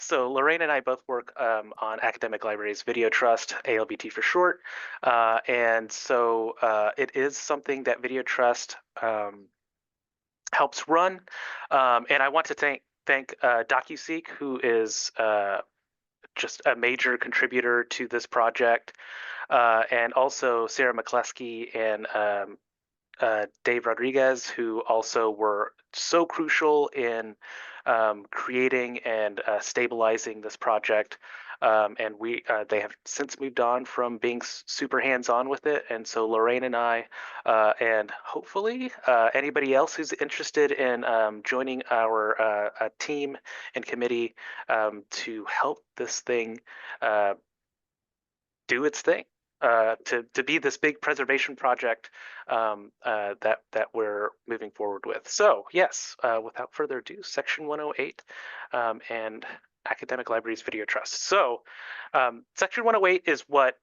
So Lorraine and I both work on Academic Libraries Video Trust, ALBT for short, and so it is something that Video Trust helps run. And I want to thank DocuSeek, who is just a major contributor to this project, and also Sarah McCleskey and Dave Rodriguez, who also were so crucial in creating and stabilizing this project. And they have since moved on from being super hands-on with it. And so Lorraine and I, and hopefully anybody else who's interested in joining our team and committee to help this thing uh, do its thing, to be this big preservation project that we're moving forward with. So yes, without further ado, Section 108 and Academic Libraries Video Trust. So Section 108 is what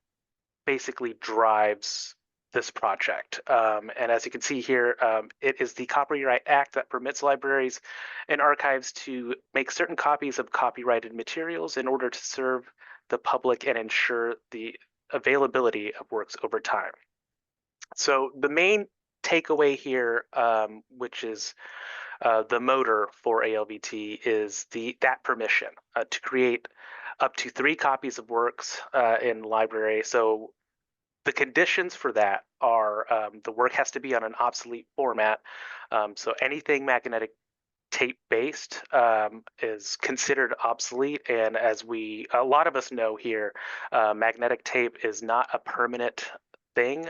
basically drives this project. And as you can see here, it is the Copyright Act that permits libraries and archives to make certain copies of copyrighted materials in order to serve the public and ensure the availability of works over time. So the main takeaway here, which is the motor for ALBT, is that permission to create up to 3 copies of works in library. So the conditions for that are the work has to be on an obsolete format. So anything magnetic tape based is considered obsolete. And as a lot of us know here, magnetic tape is not a permanent thing.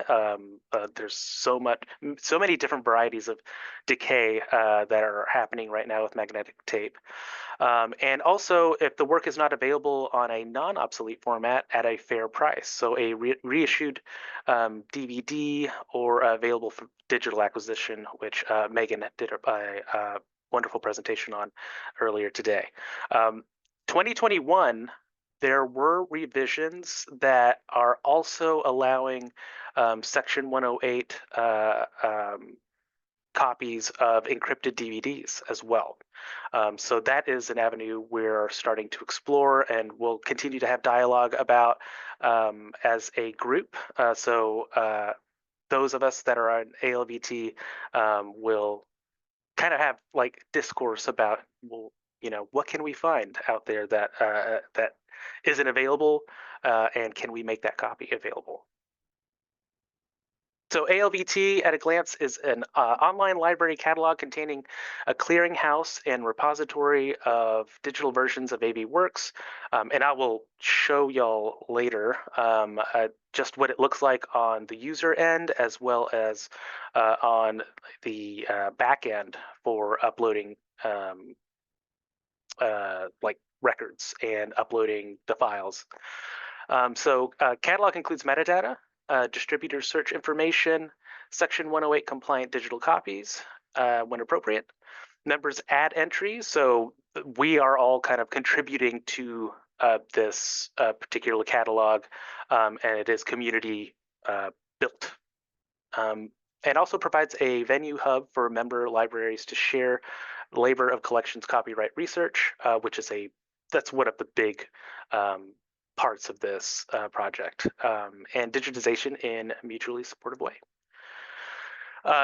There's so many different varieties of decay that are happening right now with magnetic tape. And also, if the work is not available on a non-obsolete format at a fair price, so a reissued DVD or available for digital acquisition, which Megan did a wonderful presentation on earlier today. 2021, there were revisions that are also allowing Section 108 copies of encrypted DVDs as well. So that is an avenue we're starting to explore and we'll continue to have dialogue about as a group. So those of us that are on ALVT will kind of have like discourse about, well, what can we find out there that isn't available, and can we make that copy available? So ALVT at a glance is an online library catalog containing a clearinghouse and repository of digital versions of AV works. And I will show y'all later just what it looks like on the user end as well as on the back end for uploading like records and uploading the files. So catalog includes metadata, distributor search information, Section 108 compliant digital copies when appropriate. Members add entries, so we are all kind of contributing to this particular catalog, and it is community built. And also provides a venue hub for member libraries to share labor of collections copyright research, which is that's one of the big parts of this project, and digitization in a mutually supportive way.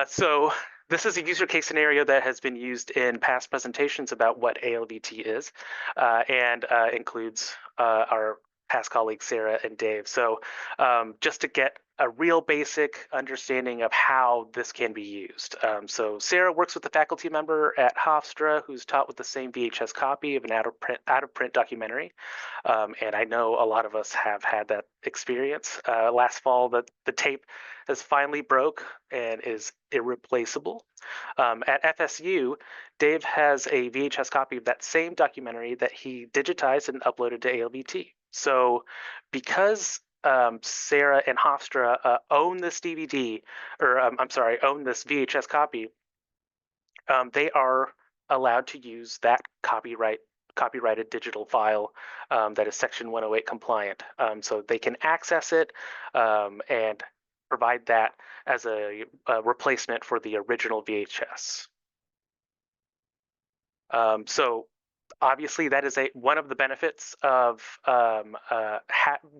So this is a user case scenario that has been used in past presentations about what ALVT is, and includes our past colleagues, Sarah and Dave. So just to get a real basic understanding of how this can be used. So Sarah works with a faculty member at Hofstra who's taught with the same VHS copy of an out-of-print documentary. And I know a lot of us have had that experience. Last fall, the tape has finally broke and is irreplaceable. At FSU, Dave has a VHS copy of that same documentary that he digitized and uploaded to ALVT. So because Sarah and Hofstra own this DVD, or I'm sorry, own this VHS copy, they are allowed to use that copyrighted digital file that is Section 108 compliant. So they can access it and provide that as a replacement for the original VHS. So obviously that is one of the benefits of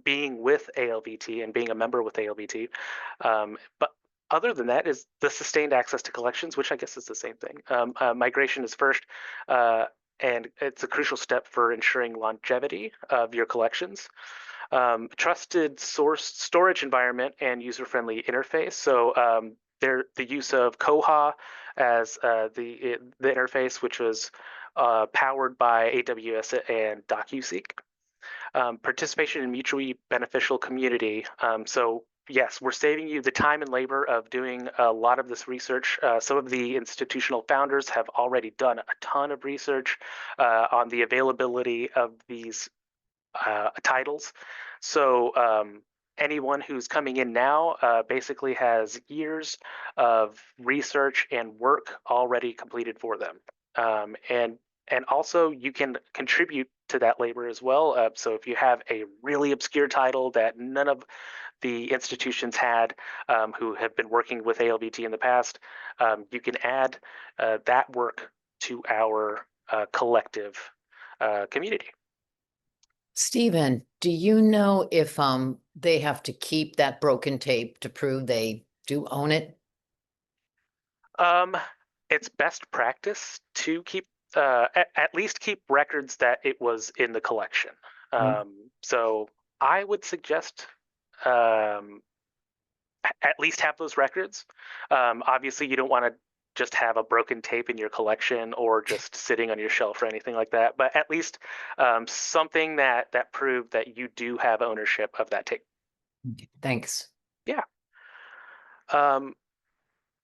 being with ALVT and being a member with ALVT. But other than that is the sustained access to collections, which I guess is the same thing. Migration is first, uh, and it's a crucial step for ensuring longevity of your collections. Trusted source storage environment and user-friendly interface. So the use of Koha as the interface, which was powered by AWS and DocuSeek. Participation in mutually beneficial community. So yes, we're saving you the time and labor of doing a lot of this research. Some of the institutional founders have already done a ton of research on the availability of these titles. So anyone who's coming in now basically has years of research and work already completed for them. And also you can contribute to that labor as well. So if you have a really obscure title that none of the institutions had who have been working with ALVT in the past, you can add that work to our collective community. Stephen, do you know if they have to keep that broken tape to prove they do own it? Um, it's best practice to keep at least keep records that it was in the collection. Mm. So I would suggest um, at least have those records. Obviously, you don't want to just have a broken tape in your collection or just sitting on your shelf or anything like that. But at least something that proved that you do have ownership of that tape. Thanks. Yeah. Um,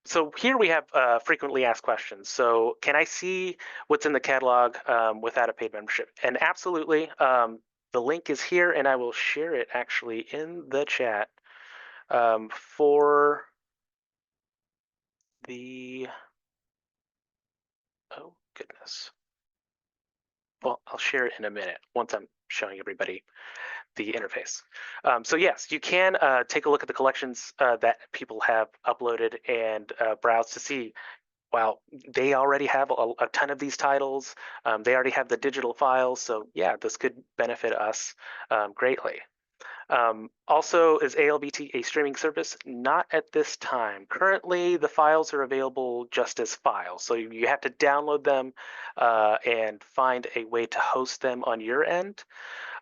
So here we have frequently asked questions. So can I see what's in the catalog without a paid membership? And absolutely, the link is here, and I will share it actually in the chat for the. Oh goodness. Well, I'll share it in a minute once I'm showing everybody the interface. So yes, you can take a look at the collections that people have uploaded and browse to see. Wow, they already have a ton of these titles. They already have the digital files, so yeah, this could benefit us greatly. Also, is ALBT a streaming service? Not at this time. Currently, the files are available just as files, so you have to download them and find a way to host them on your end.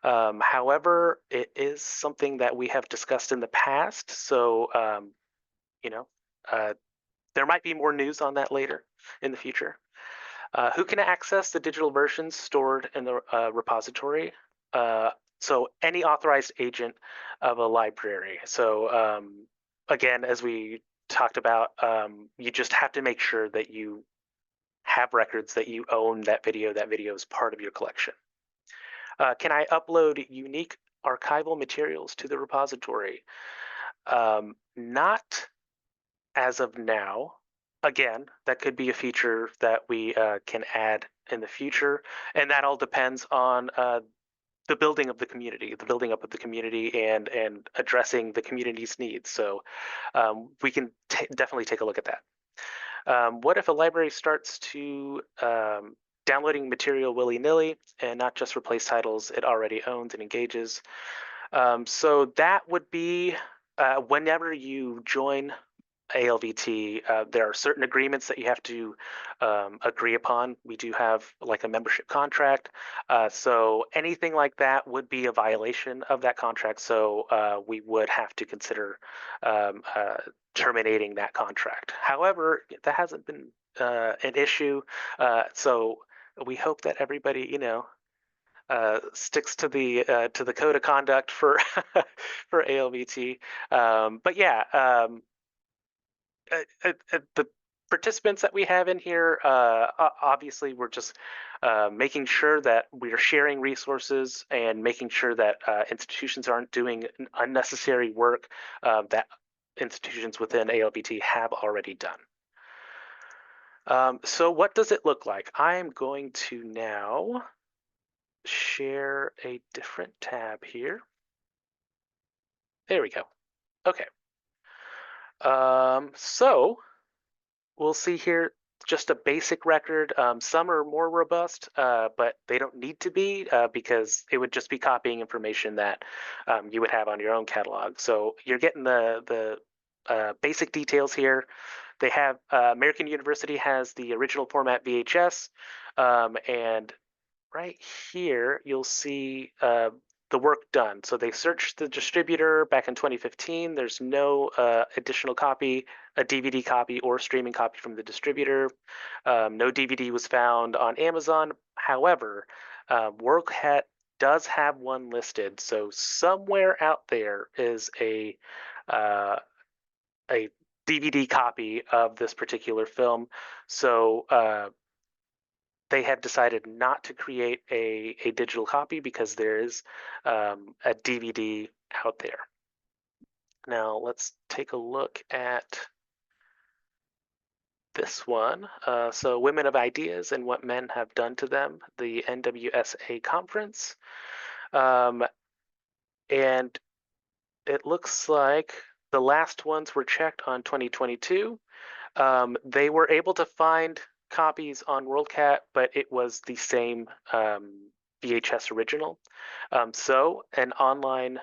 However, it is something that we have discussed in the past, so you know, uh, there might be more news on that later in the future. Who can access the digital versions stored in the repository? Uh, so any authorized agent of a library. So again, as we talked about, you just have to make sure that you have records that you own that video. That video is part of your collection. Can I upload unique archival materials to the repository? Not as of now. Again, that could be a feature that we can add in the future, and that all depends on the building of the community, the building up of the community, and addressing the community's needs. So we can definitely take a look at that. What if a library starts to downloading material willy-nilly and not just replace titles it already owns and engages? So that would be whenever you join ALVT, there are certain agreements that you have to agree upon. We do have like a membership contract. So anything like that would be a violation of that contract. So we would have to consider terminating that contract. However, that hasn't been an issue. So we hope that everybody, sticks to the code of conduct for for ALVT. But yeah, the participants that we have in here, obviously, we're just making sure that we are sharing resources and making sure that institutions aren't doing unnecessary work that institutions within ALBT have already done. So what does it look like? I'm going to now share a different tab here. There we go. Okay. So we'll see here just a basic record. Some are more robust, but they don't need to be because it would just be copying information that you would have on your own catalog. So you're getting the basic details here. They have American University has the original format VHS, and right here you'll see the work done. So they searched the distributor back in 2015. There's no additional copy, a DVD copy or streaming copy from the distributor. No DVD was found on Amazon. However, WorldCat does have one listed. So somewhere out there is uh, a DVD copy of this particular film. So they have decided not to create a digital copy because there is a DVD out there. Now let's take a look at this one. So Women of Ideas and What Men Have Done to Them, the NWSA conference. Um, and it looks like the last ones were checked on 2022. They were able to find copies on WorldCat, but it was the same VHS original. So an online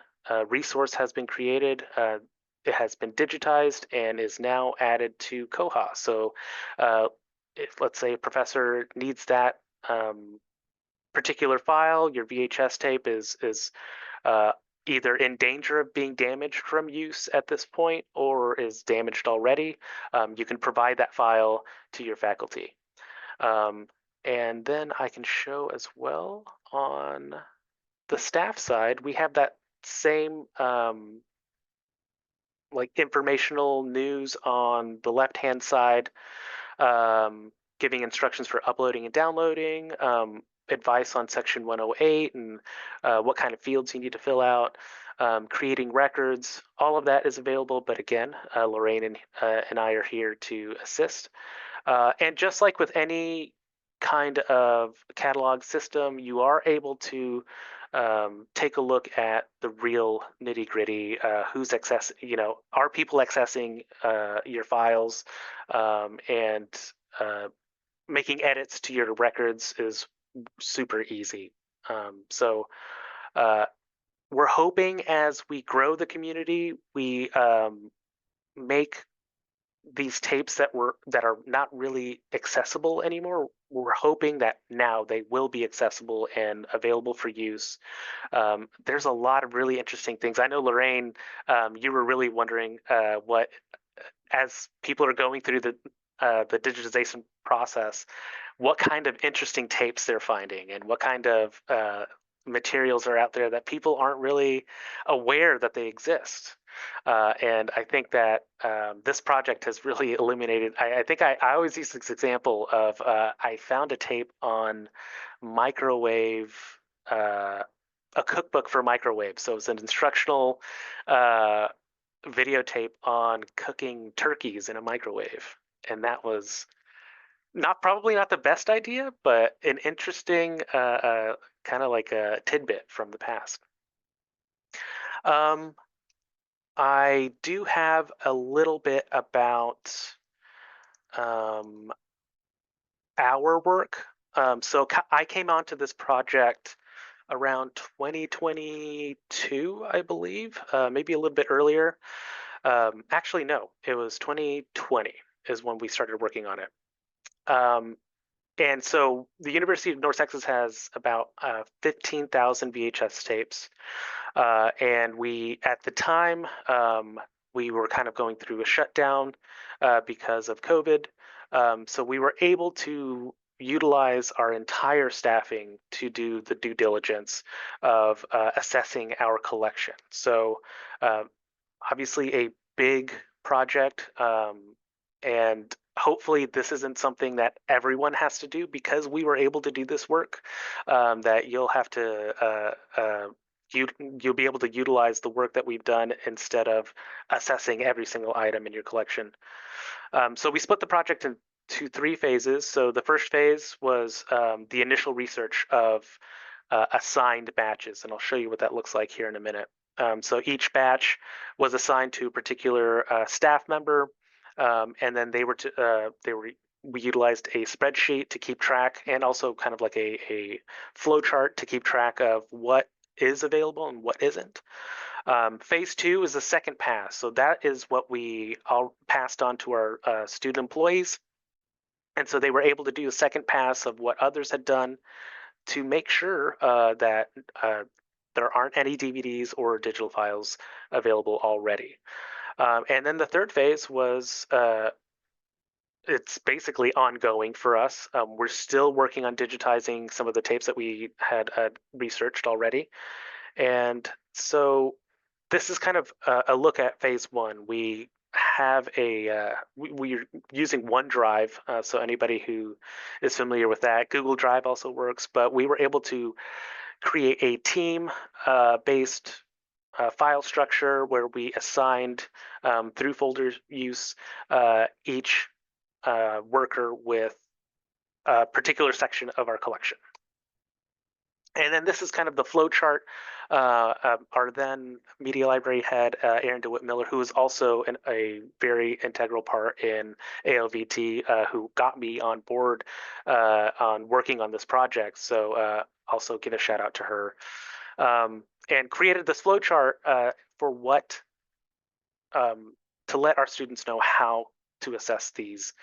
resource has been created. It has been digitized and is now added to Koha. So if, let's say, a professor needs that particular file, your VHS tape is uh, either in danger of being damaged from use at this point or is damaged already, you can provide that file to your faculty. And then I can show as well on the staff side, we have that same like informational news on the left-hand side, giving instructions for uploading and downloading, advice on Section 108 and what kind of fields you need to fill out, creating records. All of that is available, but again, Lorraine and I are here to assist. And just like with any kind of catalog system, you are able to take a look at the real nitty gritty. Who's accessing? Are people accessing your files? And making edits to your records is super easy. So we're hoping as we grow the community, we make these tapes that are not really accessible anymore. We're hoping that now they will be accessible and available for use. There's a lot of really interesting things. I know Lorraine, you were really wondering what, as people are going through the digitization process, what kind of interesting tapes they're finding and what kind of materials are out there that people aren't really aware that they exist. And I think that this project has really illuminated. I think I always use this example of I found a tape on microwave, a cookbook for microwave. So it's an instructional uh, videotape on cooking turkeys in a microwave. And that was probably not the best idea, but an interesting kind of like a tidbit from the past. Um, I do have a little bit about um, our work. So I came onto this project around 2022, I believe, maybe a little bit earlier. Actually, no, it was 2020 is when we started working on it. And so the University of North Texas has about 15,000 VHS tapes. And we, at the time, we were kind of going through a shutdown because of COVID. So we were able to utilize our entire staffing to do the due diligence of assessing our collection. So uh, obviously a big project, and hopefully this isn't something that everyone has to do because we were able to do this work, that you'll have to you'll be able to utilize the work that we've done instead of assessing every single item in your collection. So we split the project into three phases. So the first phase was the initial research of assigned batches, and I'll show you what that looks like here in a minute. So each batch was assigned to a particular staff member, and then they were we utilized a spreadsheet to keep track, and also kind of like a flow chart to keep track of what is available and what isn't. Phase two is the second pass. So that is what we all passed on to our student employees. And so they were able to do a second pass of what others had done to make sure that there aren't any DVDs or digital files available already. And then the third phase was it's basically ongoing for us. We're still working on digitizing some of the tapes that we had researched already. And so this is kind of a look at phase one. We have we're using OneDrive, so anybody who is familiar with that, Google Drive also works, but we were able to create a team based file structure where we assigned through folder use each worker with a particular section of our collection. And then this is kind of the flow chart. Our then media library head, Aaron DeWitt Miller, who is also a very integral part in ALVT, who got me on board on working on this project. So also give a shout out to her. And created this flow chart for what to let our students know how to assess these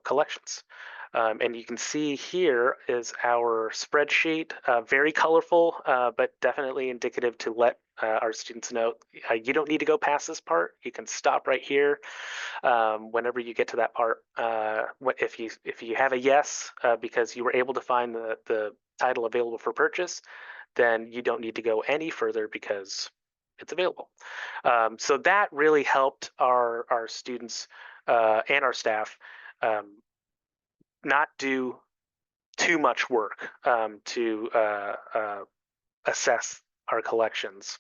collections. And you can see here is our spreadsheet, very colorful, but definitely indicative to let our students know you don't need to go past this part. You can stop right here whenever you get to that part. If you have a yes because you were able to find the title available for purchase, then you don't need to go any further because it's available. So that really helped our students and our staff not do too much work to assess our collections.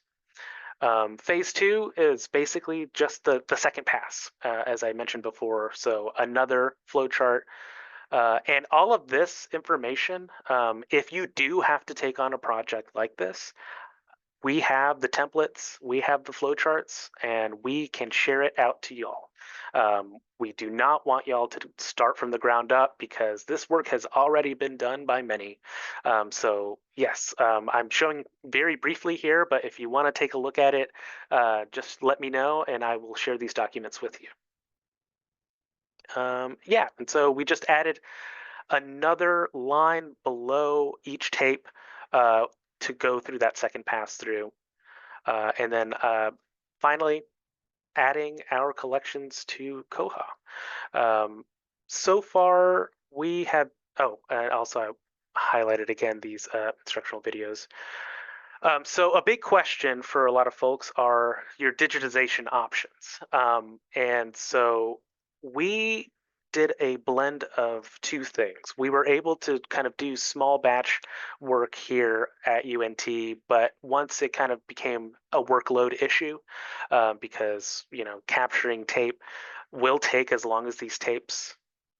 Phase two is basically just the second pass, as I mentioned before. So another flow chart. And all of this information, if you do have to take on a project like this, we have the templates, we have the flowcharts, and we can share it out to y'all. We do not want y'all to start from the ground up because this work has already been done by many. So yes, I'm showing very briefly here, but if you want to take a look at it, just let me know and I will share these documents with you. Yeah, and so we just added another line below each tape to go through that second pass through. And then finally, adding our collections to Koha. So far, we have, oh, and also I highlighted again these instructional videos. So a big question for a lot of folks are your digitization options. And so we did a blend of two things. We were able to kind of do small batch work here at UNT, but once it kind of became a workload issue, because capturing tape will take as long as these tapes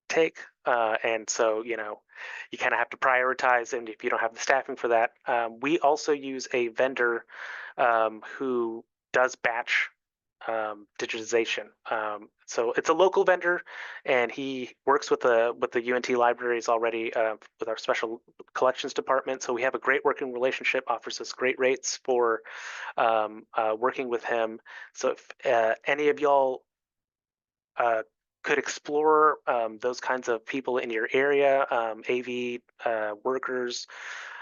take. And so, you kind of have to prioritize. And if you don't have the staffing for that, we also use a vendor who does batch digitization. So it's a local vendor, and he works with the UNT libraries already with our special collections department. So we have a great working relationship. Offers us great rates for working with him. So if any of y'all could explore those kinds of people in your area, AV workers,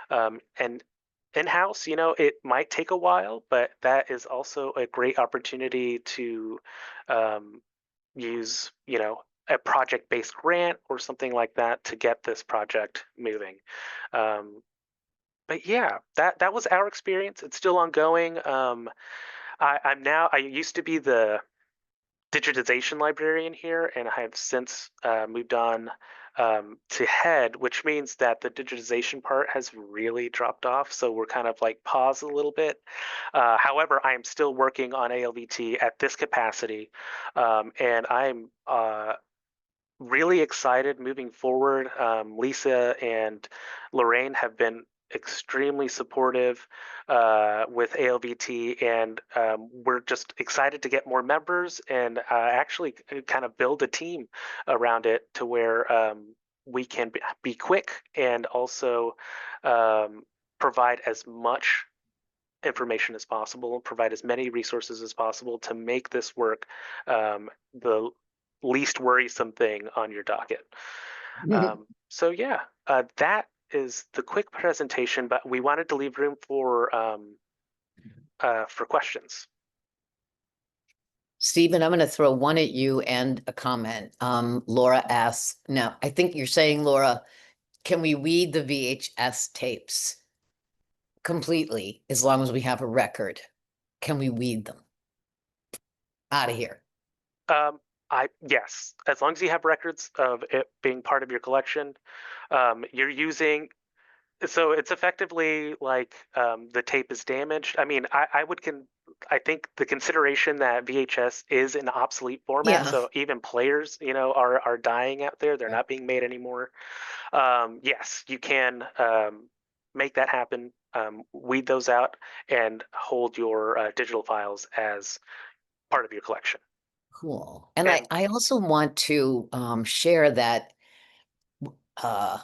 and in-house, it might take a while, but that is also a great opportunity to use, a project-based grant or something like that to get this project moving. But yeah, that was our experience. It's still ongoing. I used to be the digitization librarian here, and I have since moved on to head, which means that the digitization part has really dropped off. So we're kind of like paused a little bit. However, I am still working on ALVT at this capacity, and I'm really excited moving forward. Lisa and Lorraine have been extremely supportive with ALVT, and we're just excited to get more members and actually kind of build a team around it to where we can be quick and also um, provide as much information as possible, provide as many resources as possible to make this work the least worrisome thing on your docket. So yeah, that is the quick presentation, but we wanted to leave room for questions. Stephen, I'm going to throw one at you and a comment. Laura asks, now, I think you're saying, Laura, can we read the VHS tapes completely as long as we have a record? Can we weed them out of here? Yes, as long as you have records of it being part of your collection, you're using. So it's effectively like the tape is damaged. I mean, I think the consideration that VHS is an obsolete format, Yeah. so even players, are dying out there. They're Right. not being made anymore. Yes, you can make that happen. Weed those out and hold your digital files as part of your collection. Cool. And I, And I also want to share that uh,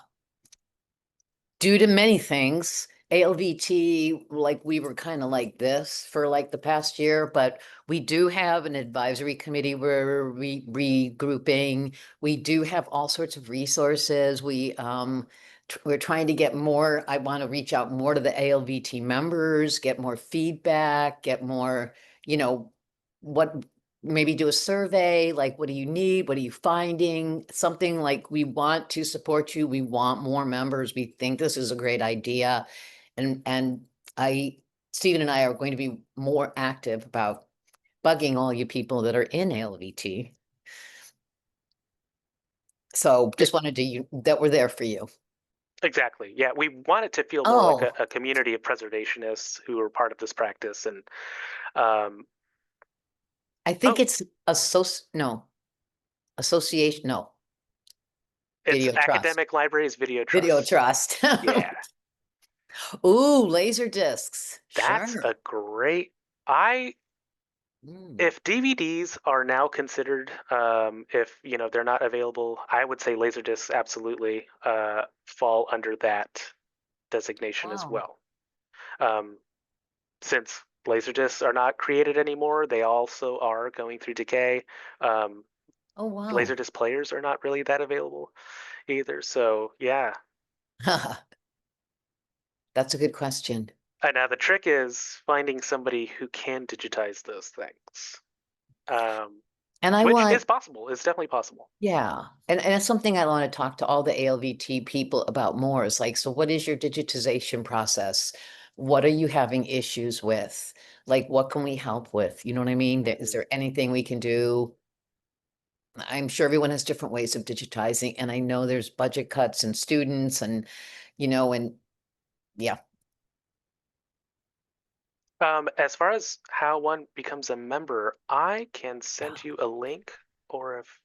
due to many things, ALVT, like we were kind of like this for like the past year, but we do have an advisory committee where we regrouping. We do have all sorts of resources. We're trying to get more. I want to reach out more to the ALVT members, get more feedback, get more, you know, what maybe do a survey, like what do you need? What are you finding? Something like we want to support you. We want more members. We think this is a great idea. And I, Stephen and I are going to be more active about bugging all you people that are in LVT. So yeah, just wanted to you that we're there for you. exactly. Yeah, we want it to feel more like Oh, a community of preservationists who are part of this practice. And um, I think oh, it's no, association, no, it's video trust. Academic Libraries Video Video Trust. trust. Yeah, Ooh, laser discs. that's Sure. a great. I Mm. If DVDs are now considered, if they're not available, I would say Laserdiscs absolutely fall under that designation as Wow. well. Um, since Laserdiscs are not created anymore, they also are going through decay. Um, Oh, wow. Laserdisc players are not really that available either. So yeah. That's a good question. And now the trick is finding somebody who can digitize those things, um, And I which want, is possible. It's definitely possible. yeah. And it's something I want to talk to all the ALVT people about more is like, so what is your digitization process? What are you having issues with? Like, what can we help with? You know what I mean? Is Mhm. there anything we can do? I'm sure everyone has different ways of digitizing, and I know there's budget cuts and students and yeah. As far as how one becomes a member, I can Yeah. send you a link, or if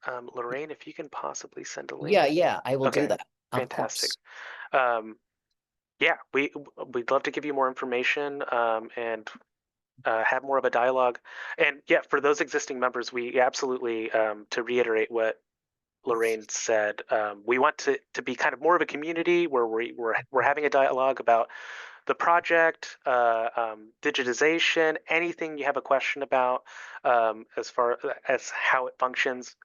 Lorraine, if you can possibly send a Yeah, link. yeah, I will do Okay, that. Of fantastic. course. Um, yeah, we'd love to give you more information and have more of a dialogue. And yeah, for those existing members, we absolutely, to reiterate what Lorraine said, we want to be kind of more of a community where we're having a dialogue about the project, digitization, anything you have a question about as far as how it functions.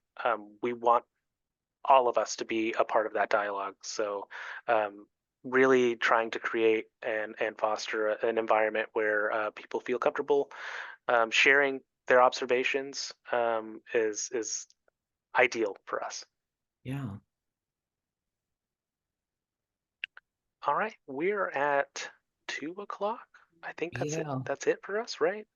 We want all of us to be a part of that dialogue. So, really trying to create and foster an environment where people feel comfortable sharing their observations is ideal for us. Yeah. All right, we're at 2 o'clock. I think Yeah. that's it for us, right?